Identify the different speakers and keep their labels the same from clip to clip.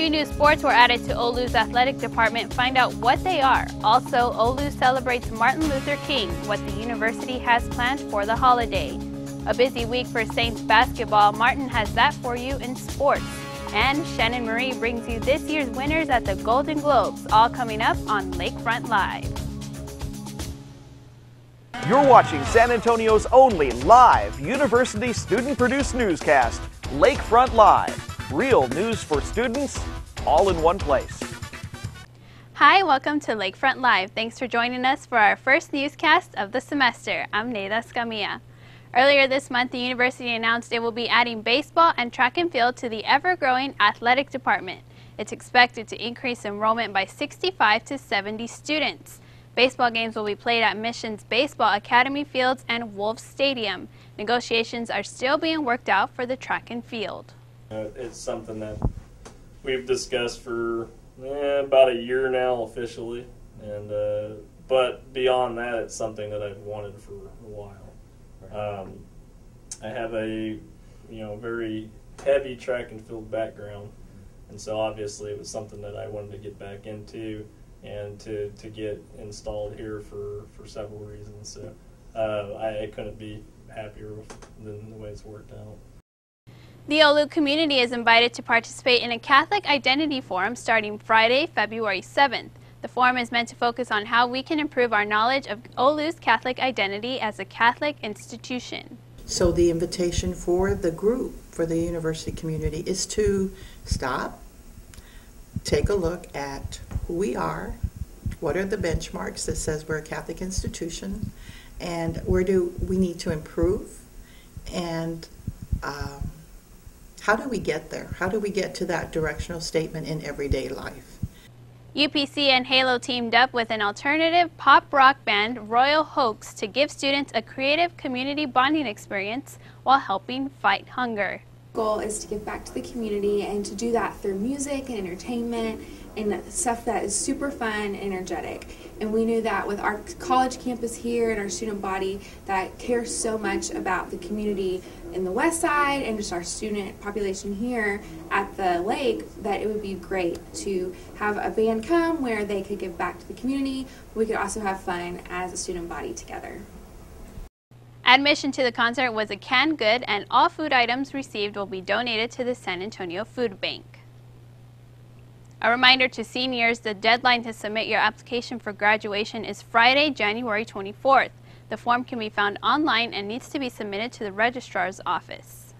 Speaker 1: 2 new sports were added to OLLU's athletic department. Find out what they are. Also, OLLU celebrates Martin Luther King, what the university has planned for the holiday. A busy week for Saints basketball. Martin has that for you in sports. And Shannon Marie brings you this year's winners at the Golden Globes, all coming up on Lakefront Live.
Speaker 2: You're watching San Antonio's only live university student-produced newscast, Lakefront Live. Real news for students, all in one place.
Speaker 1: Hi, welcome to Lakefront Live. Thanks for joining us for our first newscast of the semester. I'm Neida Escamilla. Earlier this month, the university announced it will be adding baseball and track and field to the ever-growing athletic department. It's expected to increase enrollment by 65 to 70 students. Baseball games will be played at Mission's Baseball Academy Fields and Wolves Stadium. Negotiations are still being worked out for the track and field.
Speaker 3: It's something that we've discussed for about a year now officially, and but beyond that, it's something that I've wanted for a while. I have a very heavy track and field background, and so obviously it was something that I wanted to get back into and to get installed here for several reasons. So I couldn't be happier than the way it's worked out.
Speaker 1: The OLLU community is invited to participate in a Catholic Identity Forum starting Friday, February 7th. The forum is meant to focus on how we can improve our knowledge of OLLU's Catholic identity as a Catholic institution.
Speaker 4: So the invitation for the group, for the university community, is to stop, take a look at who we are, what are the benchmarks that says we're a Catholic institution, and where do we need to improve, and how do we get there? How do we get to that directional statement in everyday life?
Speaker 1: UPC and Halo teamed up with an alternative pop rock band, Royal Hoax, to give students a creative community bonding experience while helping fight hunger.
Speaker 5: The goal is to give back to the community and to do that through music and entertainment and stuff that is super fun and energetic. And we knew that with our college campus here and our student body that cares so much about the community in the west side and just our student population here at the lake, that it would be great to have a band come where they could give back to the community. We could also have fun as a student body together.
Speaker 1: Admission to the concert was a canned good, and all food items received will be donated to the San Antonio Food Bank. A reminder to seniors, the deadline to submit your application for graduation is Friday, January 24th. The form can be found online and needs to be submitted to the registrar's office.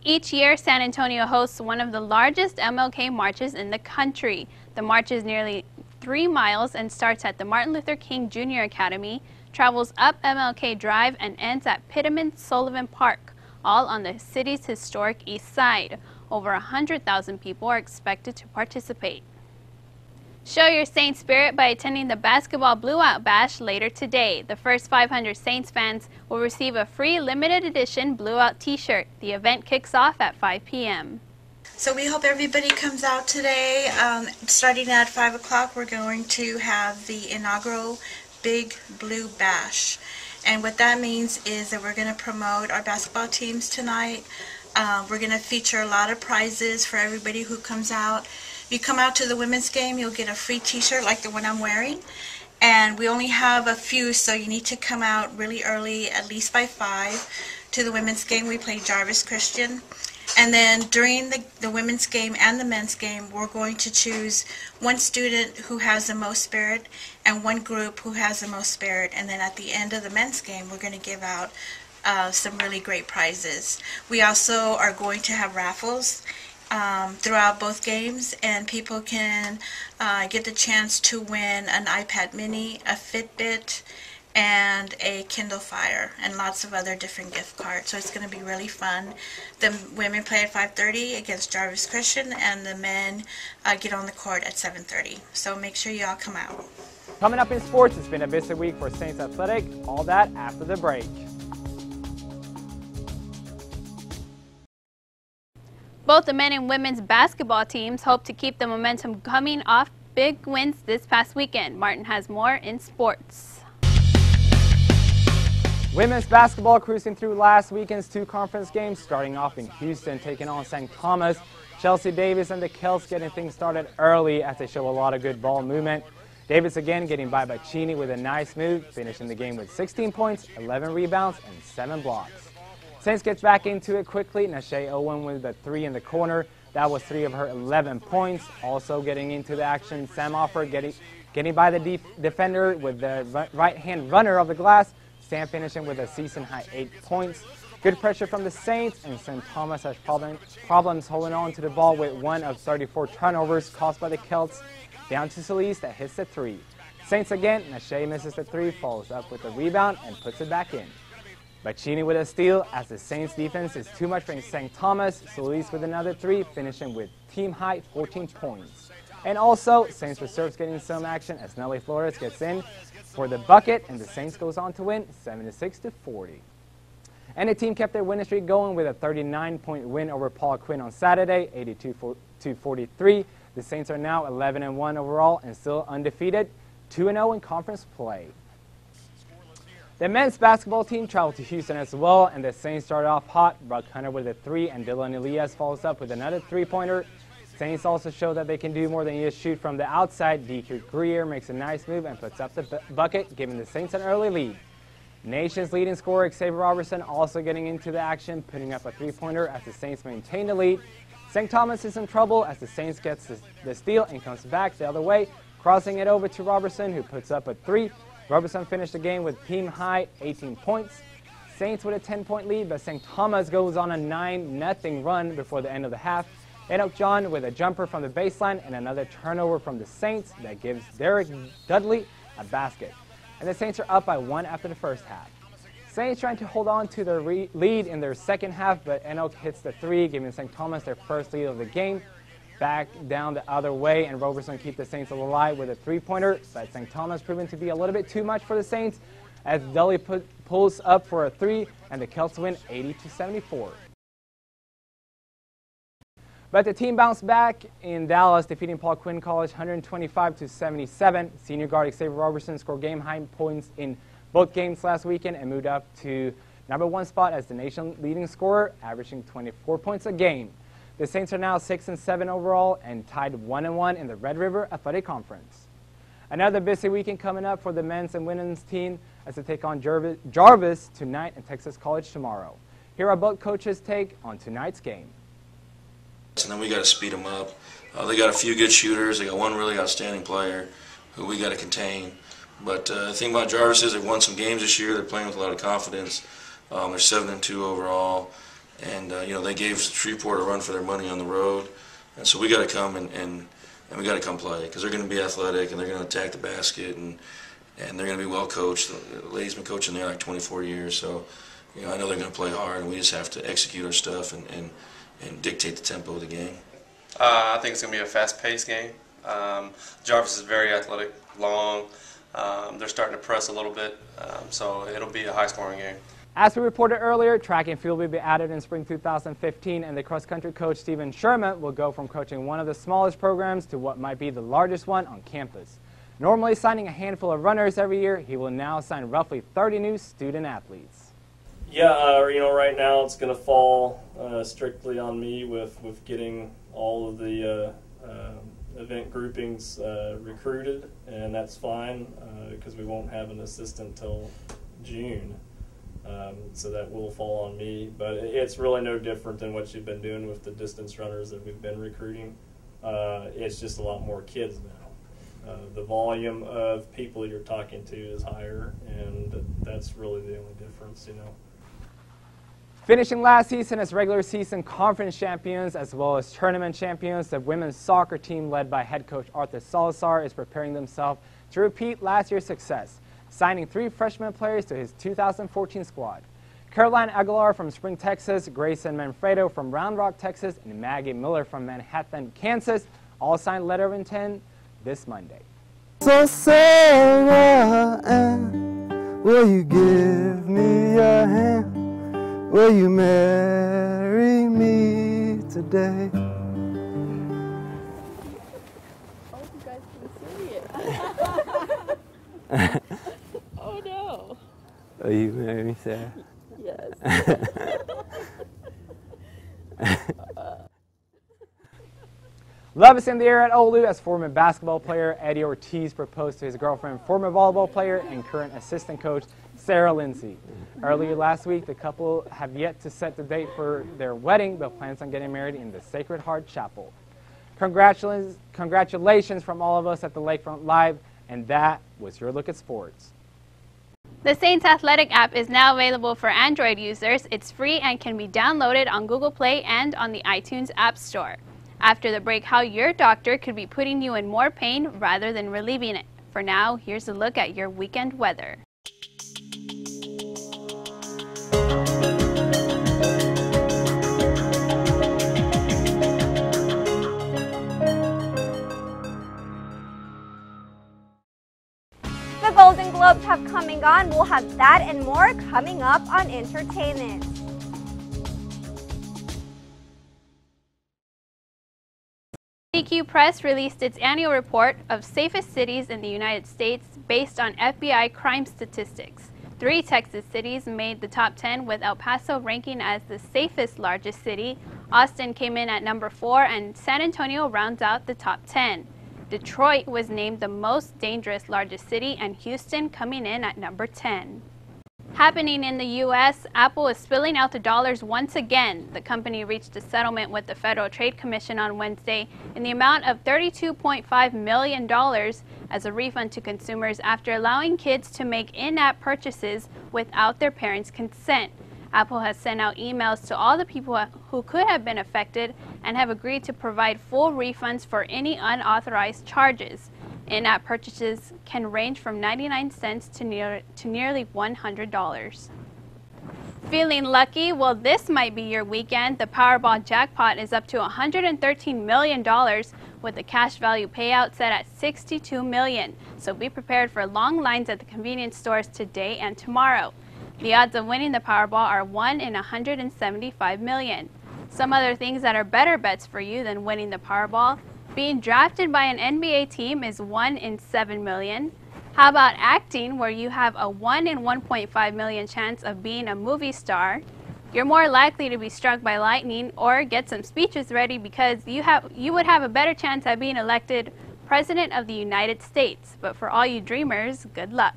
Speaker 1: Each year, San Antonio hosts one of the largest MLK marches in the country. The march is nearly 3 miles and starts at the Martin Luther King Jr. Academy, travels up MLK Drive, and ends at Pittman Sullivan Park, all on the city's historic east side. Over 100,000 people are expected to participate. Show your Saints spirit by attending the Basketball Blue Out Bash later today. The first 500 Saints fans will receive a free limited edition Blue Out t-shirt. The event kicks off at 5 p.m.
Speaker 6: So we hope everybody comes out today. Starting at 5 o'clock, we're going to have the inaugural Big Blue Bash. And what that means is that we're going to promote our basketball teams tonight. We're going to feature a lot of prizes for everybody who comes out. If you come out to the women's game, you'll get a free t-shirt like the one I'm wearing. And we only have a few, so you need to come out really early, at least by 5. To the women's game, we play Jarvis Christian. And then during the women's game and the men's game, we're going to choose one student who has the most spirit and one group who has the most spirit. And then at the end of the men's game, we're going to give out some really great prizes. We also are going to have raffles throughout both games, and people can get the chance to win an iPad mini, a Fitbit, and a Kindle Fire, and lots of other different gift cards. So it's going to be really fun. The women play at 5:30 against Jarvis Christian, and the men get on the court at 7:30. So make sure you all come out.
Speaker 7: Coming up in sports, it's been a busy week for Saints Athletic. All that after the break.
Speaker 1: Both the men and women's basketball teams hope to keep the momentum coming off big wins this past weekend. Martin has more in sports.
Speaker 7: Women's basketball cruising through last weekend's 2 conference games, starting off in Houston, taking on St. Thomas. Chelsea Davis and the Celts getting things started early as they show a lot of good ball movement. Davis again getting by Cheney with a nice move, finishing the game with 16 points, 11 rebounds, and 7 blocks. Saints gets back into it quickly. Nashay Owen with the 3 in the corner. That was 3 of her 11 points. Also getting into the action, Sam Offer getting by the defender with the right-hand runner of the glass. Sam finishing with a season-high 8 points. Good pressure from the Saints, and St. Thomas has problems holding on to the ball with 1 of 34 turnovers caused by the Celts. Down to Solis that hits the 3. Saints again, Nashay misses the 3, follows up with a rebound and puts it back in. Bacchini with a steal as the Saints defense is too much for St. Thomas. Solis with another 3, finishing with team-high 14 points. And also, Saints reserves getting some action as Nelly Flores gets in for the bucket, and the Saints goes on to win 76-40. And the team kept their winning streak going with a 39-point win over Paul Quinn on Saturday, 82-43. The Saints are now 11-1 overall and still undefeated, 2-0 in conference play. The men's basketball team traveled to Houston as well, and the Saints started off hot. Brock Hunter with a 3, and Dylan Elias follows up with another 3-pointer. Saints also show that they can do more than just shoot from the outside. Dietrich Greer makes a nice move and puts up the bucket, giving the Saints an early lead. Nation's leading scorer Xavier Robertson also getting into the action, putting up a 3-pointer as the Saints maintain the lead. St. Thomas is in trouble as the Saints gets the steal and comes back the other way, crossing it over to Robertson, who puts up a 3. Robertson finished the game with team-high 18 points. Saints with a 10-point lead, but St. Thomas goes on a 9-0 run before the end of the half. Enoch John with a jumper from the baseline and another turnover from the Saints that gives Derek Dudley a basket. And the Saints are up by 1 after the first half. Saints trying to hold on to their lead in their second half, but Enoch hits the 3, giving St. Thomas their first lead of the game. Back down the other way, and Robertson keep the Saints alive with a 3-pointer, but St. Thomas proving to be a little bit too much for the Saints as Dudley pulls up for a 3, and the Celts win 80-74. But the team bounced back in Dallas, defeating Paul Quinn College 125-77. Senior guard Xavier Robertson scored game-high points in both games last weekend and moved up to #1 spot as the nation leading scorer, averaging 24 points a game. The Saints are now 6-7 overall and tied 1-1 in the Red River Athletic Conference. Another busy weekend coming up for the men's and women's team as they take on Jarvis tonight and Texas College tomorrow. Here are both coaches' take on tonight's game.
Speaker 8: And then we got to speed them up. They got a few good shooters. They got one really outstanding player who we got to contain. But the thing about Jarvis is they've won some games this year. They're playing with a lot of confidence. They're 7-2 overall. And, they gave Shreveport a run for their money on the road. And so we got to come and we got to come play because they're going to be athletic and they're going to attack the basket and they're going to be well coached. The lady's been coaching there like 24 years. So, I know they're going to play hard and we just have to execute our stuff and dictate the tempo of the game.
Speaker 9: I think it's going to be a fast-paced game. Jarvis is very athletic, long. They're starting to press a little bit, so it'll be a high-scoring game.
Speaker 7: As we reported earlier, track and field will be added in spring 2015, and the cross-country coach Stephen Sherman will go from coaching one of the smallest programs to what might be the largest one on campus. Normally signing a handful of runners every year, he will now sign roughly 30 new student athletes.
Speaker 3: Yeah, right now it's going to fall strictly on me with getting all of the event groupings recruited, and that's fine because we won't have an assistant till June. So that will fall on me, but it's really no different than what you've been doing with the distance runners that we've been recruiting. It's just a lot more kids now. The volume of people you're talking to is higher, and that's really the only difference,
Speaker 7: Finishing last season as regular season conference champions as well as tournament champions, the women's soccer team led by head coach Arthur Salazar is preparing themselves to repeat last year's success, signing 3 freshman players to his 2014 squad. Caroline Aguilar from Spring, Texas, Grayson Manfredo from Round Rock, Texas, and Maggie Miller from Manhattan, Kansas, all signed letter of intent this Monday.
Speaker 10: So Sarah Ann, will you give me your hand? Will you marry me today?
Speaker 11: Oh, you guys can see it. Oh no.
Speaker 10: Will you marry me, Sarah?
Speaker 11: Yes.
Speaker 7: Love is in the air at OLLU as former basketball player Eddie Ortiz proposed to his girlfriend, former volleyball player and current assistant coach Sarah Lindsay. Earlier last week, the couple have yet to set the date for their wedding, but plans on getting married in the Sacred Heart Chapel. Congratulations from all of us at the Lakefront Live, and that was your look at sports.
Speaker 1: The Saints Athletic app is now available for Android users. It's free and can be downloaded on Google Play and on the iTunes App Store. After the break, how your doctor could be putting you in more pain rather than relieving it. For now, here's a look at your weekend weather.
Speaker 12: The Golden Globes have come and gone. We'll have that and more coming up on Entertainment.
Speaker 1: CQ Press released its annual report of safest cities in the United States based on FBI crime statistics. 3 Texas cities made the top 10, with El Paso ranking as the safest largest city. Austin came in at number 4, and San Antonio rounds out the top 10. Detroit was named the most dangerous largest city, and Houston coming in at number 10. Happening in the U.S., Apple is spilling out the dollars once again. The company reached a settlement with the Federal Trade Commission on Wednesday in the amount of $32.5 million as a refund to consumers after allowing kids to make in-app purchases without their parents' consent. Apple has sent out emails to all the people who could have been affected and have agreed to provide full refunds for any unauthorized charges. In-app purchases can range from 99 cents to nearly $100. Feeling lucky? Well, this might be your weekend. The Powerball jackpot is up to $113 million with the cash value payout set at $62 million. So be prepared for long lines at the convenience stores today and tomorrow. The odds of winning the Powerball are 1 in 175 million. Some other things that are better bets for you than winning the Powerball: being drafted by an NBA team is 1 in 7 million. How about acting, where you have a 1 in 1.5 million chance of being a movie star? You're more likely to be struck by lightning or get some speeches ready because you would have a better chance at being elected President of the United States. But for all you dreamers, good luck.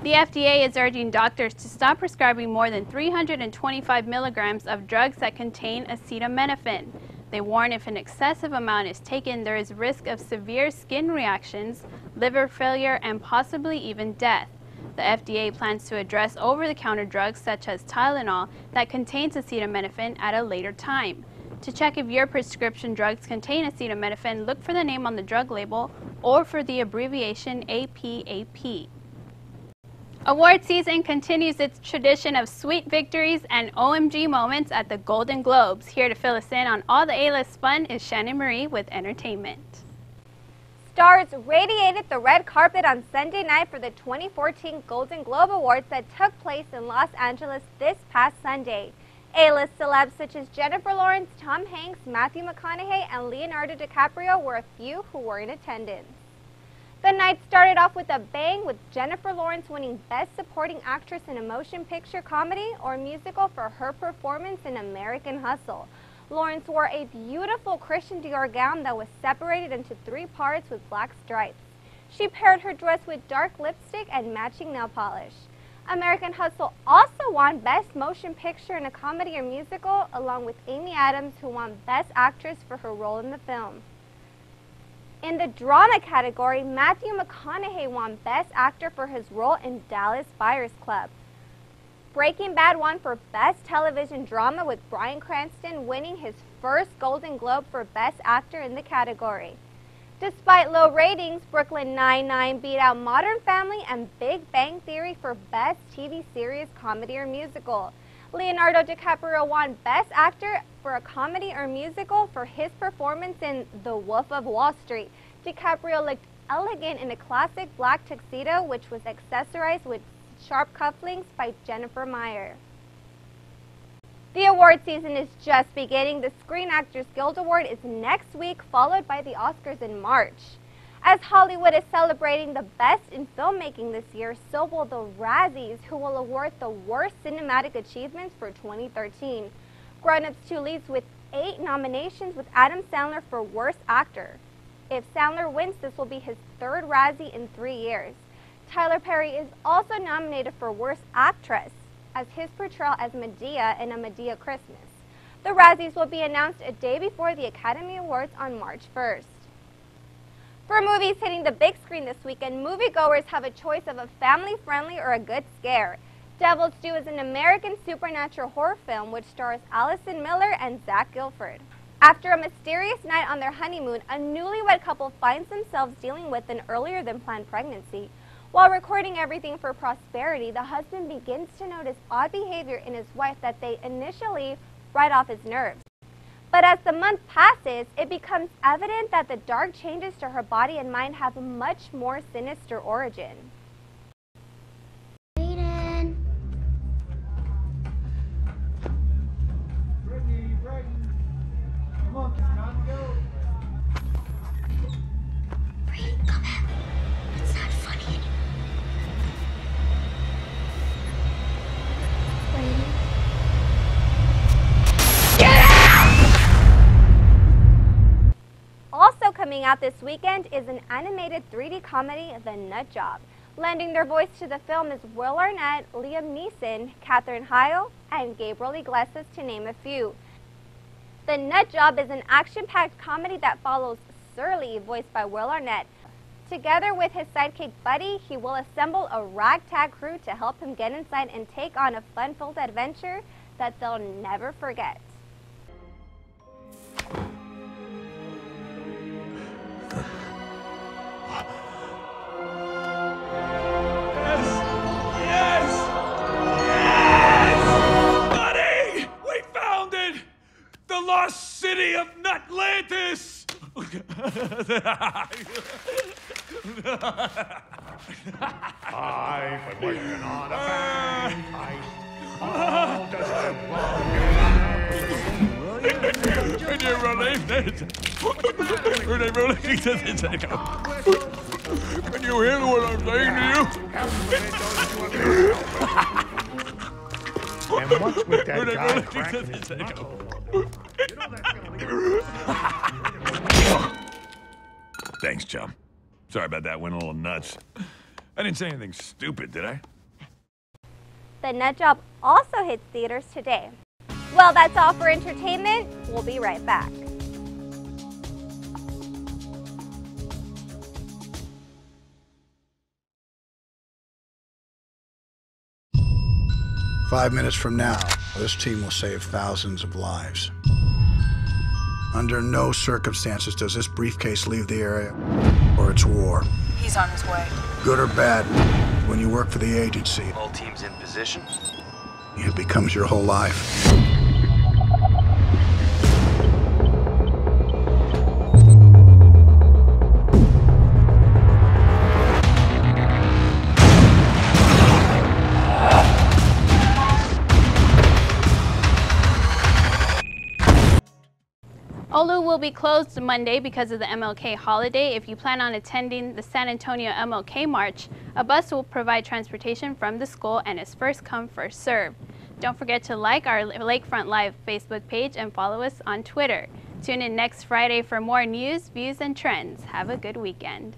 Speaker 1: The FDA is urging doctors to stop prescribing more than 325 milligrams of drugs that contain acetaminophen. They warn if an excessive amount is taken, there is risk of severe skin reactions, liver failure, and possibly even death. The FDA plans to address over-the-counter drugs such as Tylenol that contains acetaminophen at a later time. To check if your prescription drugs contain acetaminophen, look for the name on the drug label or for the abbreviation APAP. Award season continues its tradition of sweet victories and OMG moments at the Golden Globes. Here to fill us in on all the A-list fun is Shannon Marie with Entertainment.
Speaker 12: Stars radiated the red carpet on Sunday night for the 2014 Golden Globe Awards that took place in Los Angeles this past Sunday. A-list celebs such as Jennifer Lawrence, Tom Hanks, Matthew McConaughey, and Leonardo DiCaprio were a few who were in attendance. The night started off with a bang, with Jennifer Lawrence winning Best Supporting Actress in a Motion Picture Comedy or Musical for her performance in American Hustle. Lawrence wore a beautiful Christian Dior gown that was separated into 3 parts with black stripes. She paired her dress with dark lipstick and matching nail polish. American Hustle also won Best Motion Picture in a Comedy or Musical, along with Amy Adams, who won Best Actress for her role in the film. In the drama category, Matthew McConaughey won Best Actor for his role in Dallas Buyers Club. Breaking Bad won for Best Television Drama, with Bryan Cranston winning his first Golden Globe for Best Actor in the category. Despite low ratings, Brooklyn Nine-Nine beat out Modern Family and Big Bang Theory for Best TV Series, Comedy or Musical. Leonardo DiCaprio won Best Actor for a Comedy or Musical for his performance in The Wolf of Wall Street. DiCaprio looked elegant in a classic black tuxedo, which was accessorized with sharp cufflinks by Jennifer Meyer. The award season is just beginning. The Screen Actors Guild Award is next week, followed by the Oscars in March. As Hollywood is celebrating the best in filmmaking this year, so will the Razzies, who will award the worst cinematic achievements for 2013. Grown Ups 2 leads with 8 nominations with Adam Sandler for Worst Actor. If Sandler wins, this will be his 3rd Razzie in 3 years. Tyler Perry is also nominated for Worst Actress as his portrayal as Medea in A Medea Christmas. The Razzies will be announced a day before the Academy Awards on March 1st. For movies hitting the big screen this weekend, moviegoers have a choice of a family-friendly or a good scare. Devil's Due is an American supernatural horror film which stars Allison Miller and Zach Gilford. After a mysterious night on their honeymoon, a newlywed couple finds themselves dealing with an earlier-than-planned pregnancy. While recording everything for prosperity, the husband begins to notice odd behavior in his wife that they initially write off his nerves. But as the month passes, it becomes evident that the dark changes to her body and mind have a much more sinister origin. Also coming out this weekend is an animated 3D comedy, The Nut Job. Lending their voice to the film is Will Arnett, Liam Neeson, Katherine Heigl, and Gabriel Iglesias, to name a few. The Nut Job is an action-packed comedy that follows Surly, voiced by Will Arnett. Together with his sidekick Buddy, he will assemble a ragtag crew to help him get inside and take on a fun-filled adventure that they'll never forget.
Speaker 13: The lost city of Nutlantis! I've been working on a fan fight. How does it work? And you're rolling Can you hear what I'm saying to you? And what's with that guy cracking his knuckles? Thanks, chum. Sorry about that, went a little nuts. I didn't say anything stupid, did I?
Speaker 12: The Nut Job also hits theaters today. Well, that's all for entertainment. We'll be right back.
Speaker 14: Five minutes from now, this team will save thousands of lives. Under no circumstances does this briefcase leave the area, or it's war.
Speaker 15: He's on his way.
Speaker 14: Good or bad, when you work for the agency,
Speaker 15: All teams in position.
Speaker 14: it becomes your whole life.
Speaker 1: OLLU will be closed Monday because of the MLK holiday. If you plan on attending the San Antonio MLK March, a bus will provide transportation from the school and is first come, first served. Don't forget to like our Lakefront Live Facebook page and follow us on Twitter. Tune in next Friday for more news, views, and trends. Have a good weekend.